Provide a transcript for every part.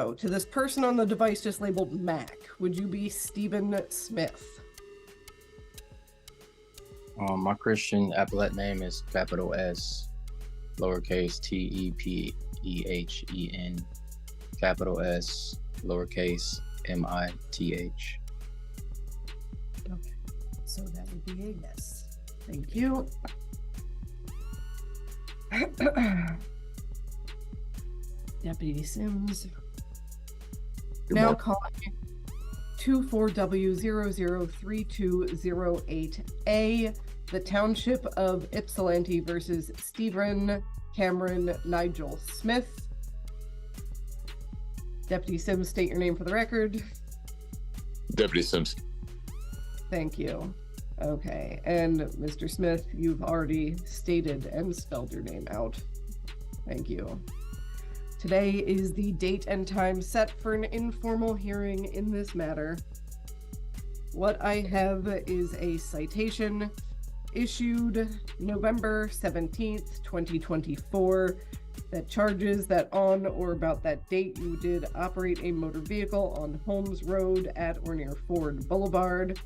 So, to this person on the device just labeled Mac, would you be Stephen Smith? My Christian appellate name is capital S, lowercase T-E-P-E-H-E-N, capital S, lowercase M-I-T-H. Okay, so that would be a yes. Thank you. Deputy Sims. Now calling 24W003208A, the Township of Ypsilanti versus Stephen Cameron Nigel Smith. Deputy Sims, state your name for the record. Deputy Sims. Thank you. Okay, and Mr. Smith, you've already stated and spelled your name out. Thank you. Today is the date and time set for an informal hearing in this matter. What I have is a citation issued November 17th, 2024, that charges that on or about that date you did operate a motor vehicle on Holmes Road at or near Ford Boulevard.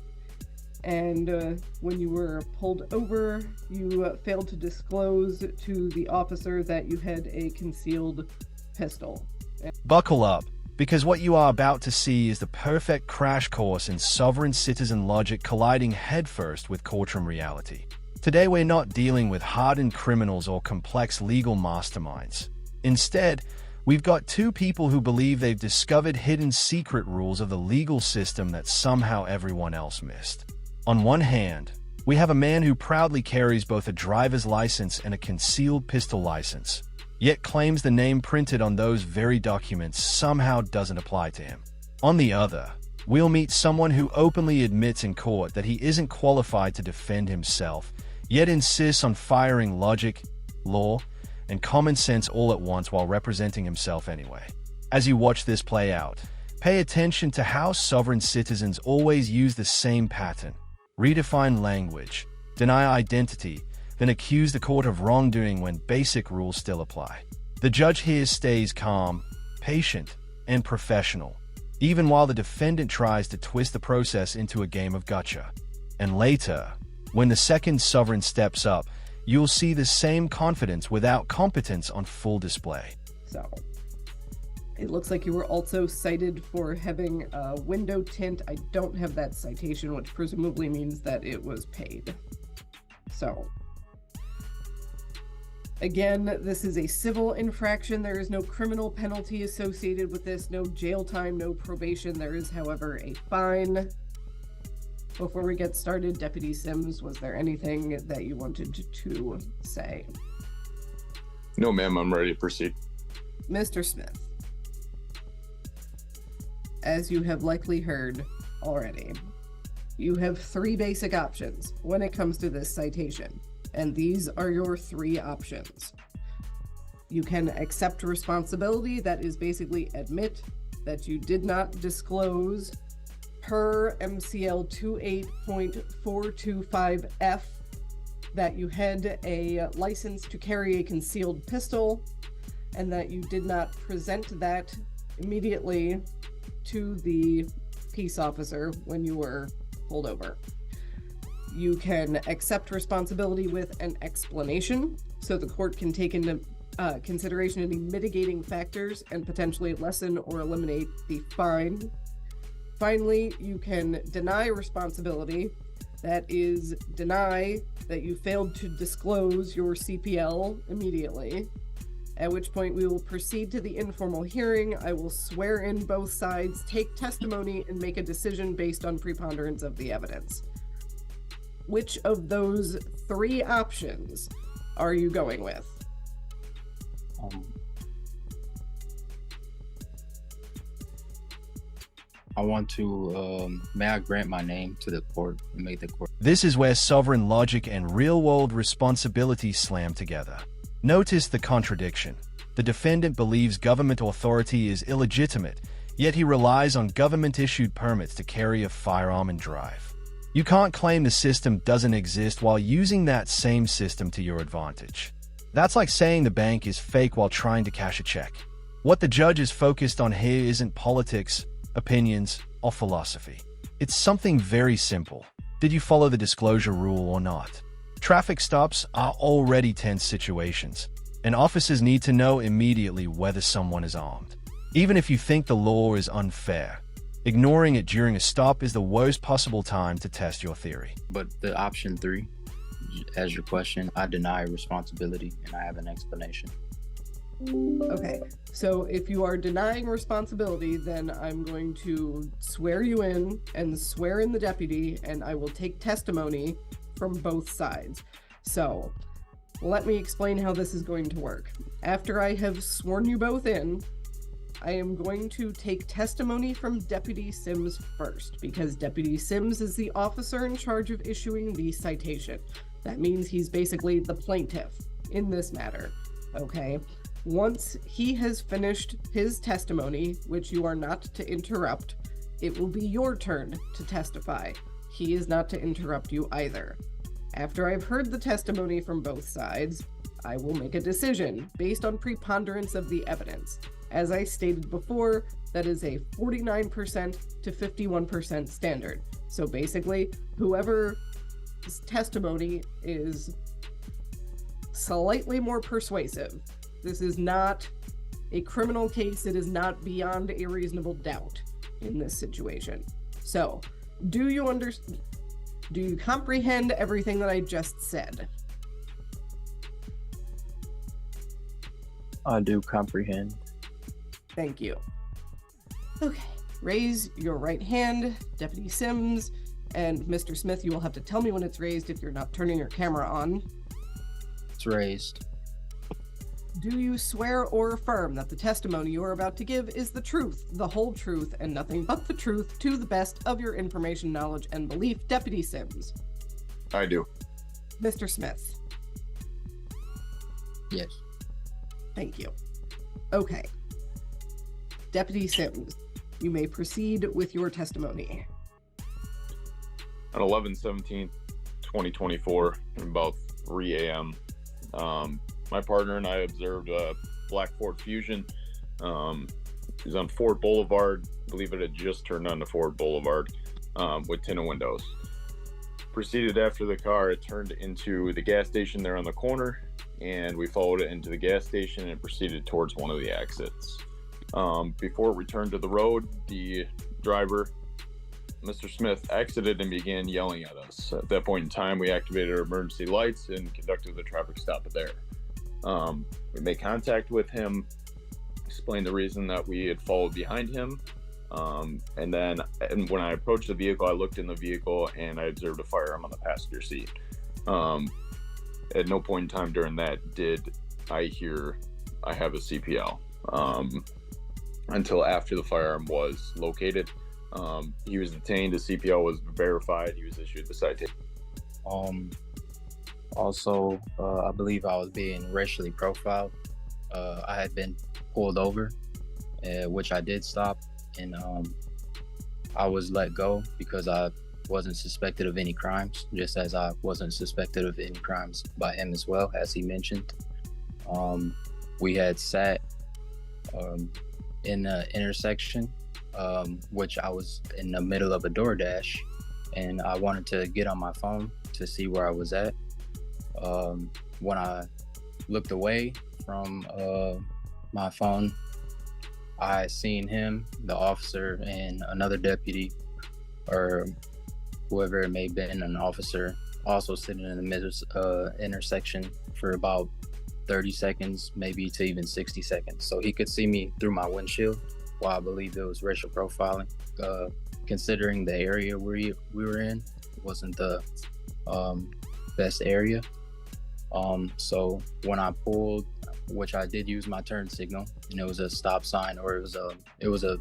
And when you were pulled over, you failed to disclose to the officer that you had a concealed pistol. Buckle up, because what you are about to see is the perfect crash course in sovereign citizen logic colliding headfirst with courtroom reality. Today we're not dealing with hardened criminals or complex legal masterminds. Instead, we've got two people who believe they've discovered hidden secret rules of the legal system that somehow everyone else missed. On one hand, we have a man who proudly carries both a driver's license and a concealed pistol license, yet claims the name printed on those very documents somehow doesn't apply to him. On the other, we'll meet someone who openly admits in court that he isn't qualified to defend himself, yet insists on firing logic, law, and common sense all at once while representing himself anyway. As you watch this play out, pay attention to how sovereign citizens always use the same pattern: redefine language, deny identity, then accuse the court of wrongdoing when basic rules still apply. The judge here stays calm, patient, and professional, even while the defendant tries to twist the process into a game of gotcha. And later, when the second sovereign steps up, you'll see the same confidence without competence on full display. So, it looks like you were also cited for having a window tint. I don't have that citation, which presumably means that it was paid. So, again, this is a civil infraction. There is no criminal penalty associated with this, no jail time, no probation. There is, however, a fine. Before we get started, Deputy Sims, was there anything that you wanted to say? No, ma'am, I'm ready to proceed. Mr. Smith, as you have likely heard already, you have three basic options when it comes to this citation, and these are your three options. You can accept responsibility, that is basically admit that you did not disclose per MCL 28.425F that you had a license to carry a concealed pistol and that you did not present that immediately to the peace officer when you were pulled over. You can accept responsibility with an explanation, so the court can take into consideration any mitigating factors and potentially lessen or eliminate the fine. Finally, you can deny responsibility, that is, deny that you failed to disclose your CPL immediately, at which point we will proceed to the informal hearing. I will swear in both sides, take testimony, and make a decision based on preponderance of the evidence. Which of those three options are you going with? I want to, may I grant my name to the court and make the court? This is where sovereign logic and real-world responsibility slam together. Notice the contradiction. The defendant believes government authority is illegitimate, yet he relies on government-issued permits to carry a firearm and drive. You can't claim the system doesn't exist while using that same system to your advantage. That's like saying the bank is fake while trying to cash a check. What the judge is focused on here isn't politics, opinions, or philosophy. It's something very simple. Did you follow the disclosure rule or not? Traffic stops are already tense situations, and officers need to know immediately whether someone is armed. Even if you think the law is unfair, ignoring it during a stop is the worst possible time to test your theory. But the option 3, as your question, I deny responsibility and I have an explanation. Okay, so if you are denying responsibility, then I'm going to swear you in and swear in the deputy, and I will take testimony from both sides. So let me explain how this is going to work. After I have sworn you both in, I am going to take testimony from Deputy Sims first, because Deputy Sims is the officer in charge of issuing the citation. That means he's basically the plaintiff in this matter, okay? Once he has finished his testimony, which you are not to interrupt, it will be your turn to testify. He is not to interrupt you either. After I've heard the testimony from both sides, I will make a decision based on preponderance of the evidence. As I stated before, that is a 49% to 51% standard. So basically, whoever's testimony is slightly more persuasive. This is not a criminal case. It is not beyond a reasonable doubt in this situation. So, do you comprehend everything that I just said? I do comprehend. Thank you. Okay, raise your right hand, Deputy Sims, and Mr. Smith, you will have to tell me when it's raised if you're not turning your camera on. It's raised. Do you swear or affirm that the testimony you are about to give is the truth, the whole truth, and nothing but the truth to the best of your information, knowledge, and belief, Deputy Sims? I do. Mr. Smith? Yes. Thank you. Okay. Deputy Sims, you may proceed with your testimony. On 11/17/2024, about 3 a.m., my partner and I observed a black Ford Fusion. It was on Ford Boulevard. I believe it had just turned onto Ford Boulevard with tinted windows. Proceeded after the car. It turned into the gas station there on the corner, and we followed it into the gas station and proceeded towards one of the exits. Before it returned to the road, the driver, Mr. Smith, exited and began yelling at us. At that point in time, we activated our emergency lights and conducted the traffic stop there. We made contact with him, explained the reason that we had followed behind him, and when I approached the vehicle, I looked in the vehicle and I observed a firearm on the passenger seat. At no point in time during that did I hear I have a CPL, until after the firearm was located. He was detained, his CPL was verified, he was issued the citation. Also, I believe I was being racially profiled. I had been pulled over, which I did stop, and I was let go because I wasn't suspected of any crimes, just as I wasn't suspected of any crimes by him as well, as he mentioned. We had sat in the intersection, which I was in the middle of a DoorDash, and I wanted to get on my phone to see where I was at. When I looked away from my phone, I seen him, the officer, and another deputy, or whoever it may have been, an officer, also sitting in the middle intersection for about 30 seconds, maybe to even 60 seconds. So he could see me through my windshield. While I believe it was racial profiling, considering the area we were in, it wasn't the best area. So when I pulled, which I did use my turn signal, and it was a stop sign, or it was a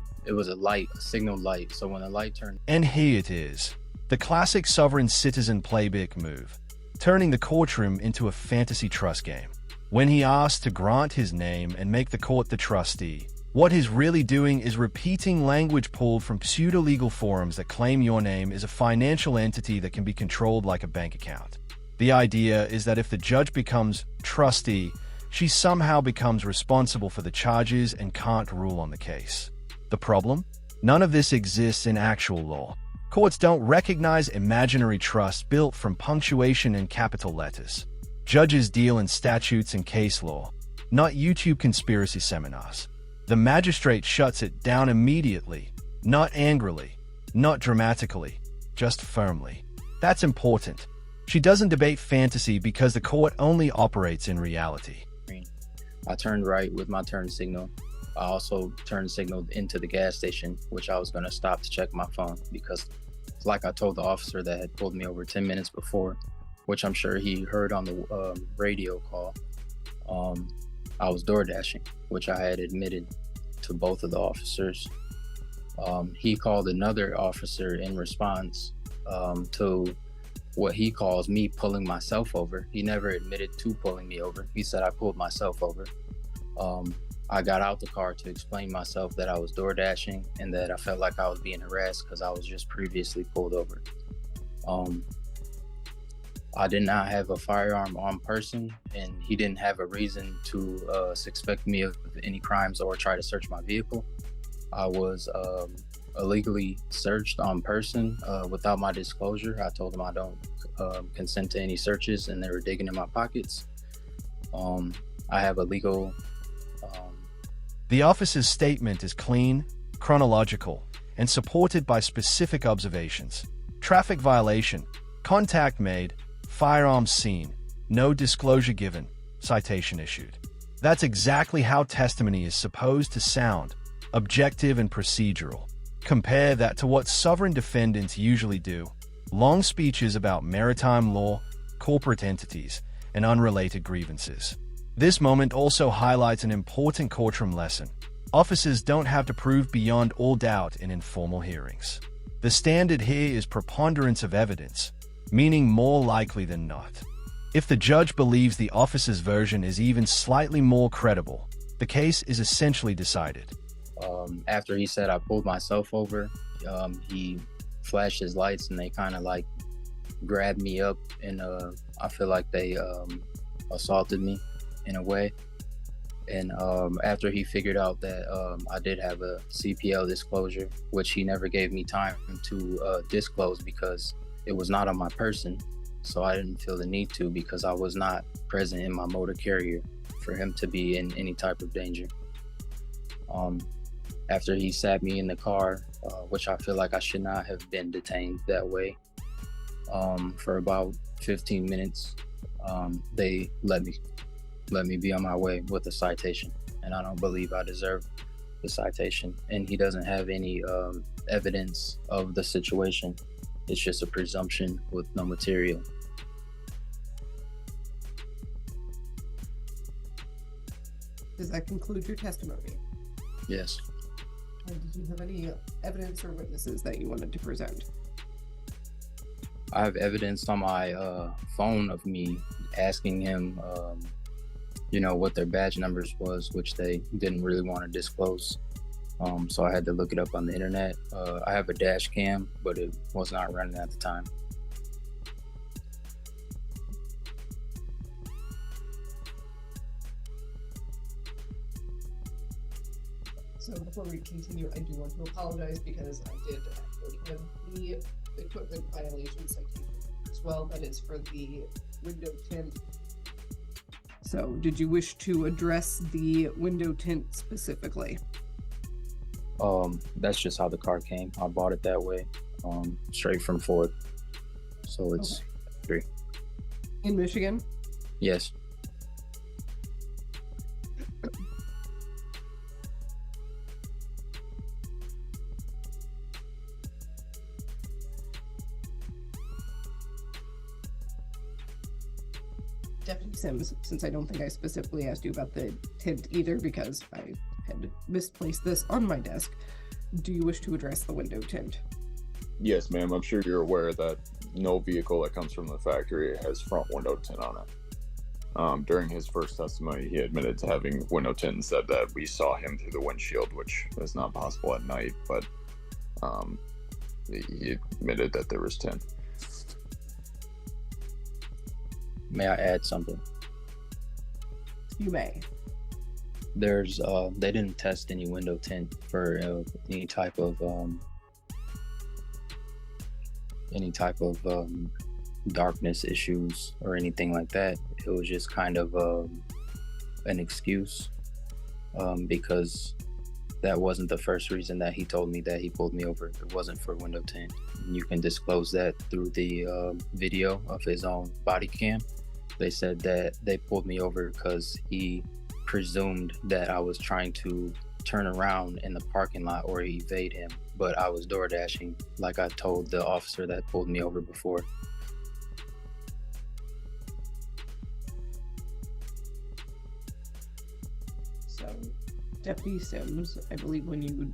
light, a signal light. So when the light turned, and here it is, the classic sovereign citizen playbook move, turning the courtroom into a fantasy trust game. When he asks to grant his name and make the court the trustee, what he's really doing is repeating language pulled from pseudo-legal forums that claim your name is a financial entity that can be controlled like a bank account. The idea is that if the judge becomes trustee, she somehow becomes responsible for the charges and can't rule on the case. The problem? None of this exists in actual law. Courts don't recognize imaginary trusts built from punctuation and capital letters. Judges deal in statutes and case law, not YouTube conspiracy seminars. The magistrate shuts it down immediately, not angrily, not dramatically, just firmly. That's important. She doesn't debate fantasy because the court only operates in reality. I turned right with my turn signal. I also turn signaled into the gas station, which I was going to stop to check my phone because, like I told the officer that had pulled me over 10 minutes before, which I'm sure he heard on the radio call, I was door dashing, which I had admitted to both of the officers. He called another officer in response to what he calls me pulling myself over. He never admitted to pulling me over. He said I pulled myself over. I got out the car to explain myself that I was door dashing and that I felt like I was being harassed because I was just previously pulled over. I did not have a firearm on person, and he didn't have a reason to suspect me of any crimes or try to search my vehicle. I was illegally searched on person without my disclosure. I told them I don't consent to any searches, and they were digging in my pockets. I have a legal... The officer's statement is clean, chronological, and supported by specific observations. Traffic violation, contact made, firearms seen, no disclosure given, citation issued. That's exactly how testimony is supposed to sound, objective and procedural. Compare that to what sovereign defendants usually do: long speeches about maritime law, corporate entities, and unrelated grievances. This moment also highlights an important courtroom lesson. Officers don't have to prove beyond all doubt in informal hearings. The standard here is preponderance of evidence, meaning more likely than not. If the judge believes the officer's version is even slightly more credible, the case is essentially decided. After he said I pulled myself over, he flashed his lights and they kind of like grabbed me up, and I feel like they assaulted me in a way. And after he figured out that I did have a CPL disclosure, which he never gave me time to disclose because it was not on my person, so I didn't feel the need to because I was not present in my motor carrier for him to be in any type of danger. After he sat me in the car, which I feel like I should not have been detained that way, for about 15 minutes, they let me be on my way with a citation, and I don't believe I deserve the citation. And he doesn't have any evidence of the situation. It's just a presumption with no material. Does that conclude your testimony? Yes. And did you have any evidence or witnesses that you wanted to present? I have evidence on my phone of me asking him what their badge numbers was, which they didn't really want to disclose. So I had to look it up on the internet. I have a dash cam, but it was not running at the time. So before we continue, I do want to apologize because I did actually have the equipment violation citation as well. That is for the window tint. So did you wish to address the window tint specifically? That's just how the car came. I bought it that way, straight from Ford. So it's free. In Michigan? Yes. Deputy Sims, since I don't think I specifically asked you about the tint either because I had misplaced this on my desk, do you wish to address the window tint? Yes, ma'am. I'm sure you're aware that no vehicle that comes from the factory has front window tint on it. During his first testimony, he admitted to having window tint and said that we saw him through the windshield, which is not possible at night, but he admitted that there was tint. May I add something? You may. There's they didn't test any window tint for any type of darkness issues or anything like that. It was just kind of an excuse because that wasn't the first reason that he told me that he pulled me over. It wasn't for window tint. You can disclose that through the video of his own body cam. They said that they pulled me over because he presumed that I was trying to turn around in the parking lot or evade him, but I was door dashing like I told the officer that pulled me over before. So, Deputy Sims, I believe when you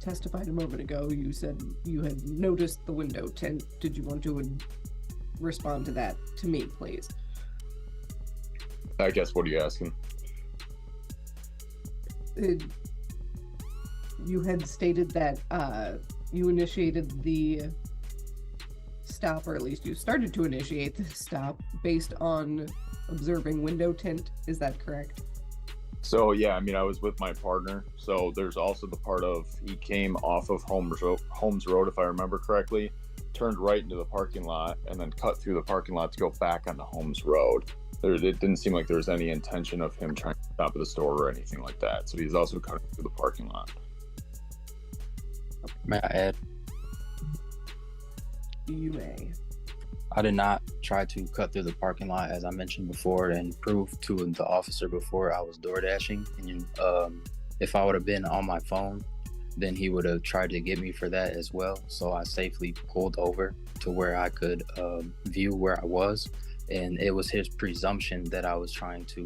testified a moment ago, you said you had noticed the window tint. Did you want to respond to that to me, please? I guess, what are you asking? You had stated that you initiated the stop, or at least you started to initiate the stop based on observing window tint. Is that correct? So yeah, I mean, I was with my partner. So there's also the part of he came off of Holmes Road, if I remember correctly, turned right into the parking lot, and then cut through the parking lot to go back onto Holmes Road. It didn't seem like there was any intention of him trying to stop at the store or anything like that. So he's also cutting through the parking lot. May I add? You may. I did not try to cut through the parking lot, as I mentioned before, and prove to the officer before I was door dashing. And if I would have been on my phone, then he would have tried to get me for that as well. So I safely pulled over to where I could view where I was. And it was his presumption that I was trying to.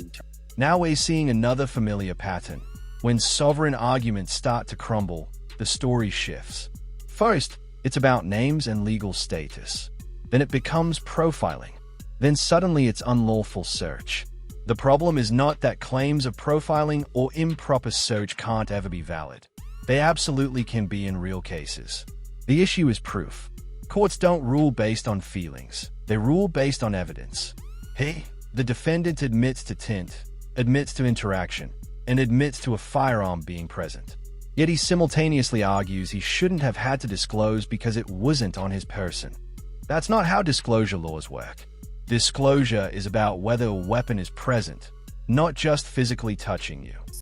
Now we're seeing another familiar pattern. When sovereign arguments start to crumble, the story shifts. First, it's about names and legal status. Then it becomes profiling. Then suddenly it's unlawful search. The problem is not that claims of profiling or improper search can't ever be valid. They absolutely can be in real cases. The issue is proof. Courts don't rule based on feelings. They rule based on evidence. Hey, the defendant admits to tint, admits to interaction, and admits to a firearm being present. Yet he simultaneously argues he shouldn't have had to disclose because it wasn't on his person. That's not how disclosure laws work. Disclosure is about whether a weapon is present, not just physically touching you.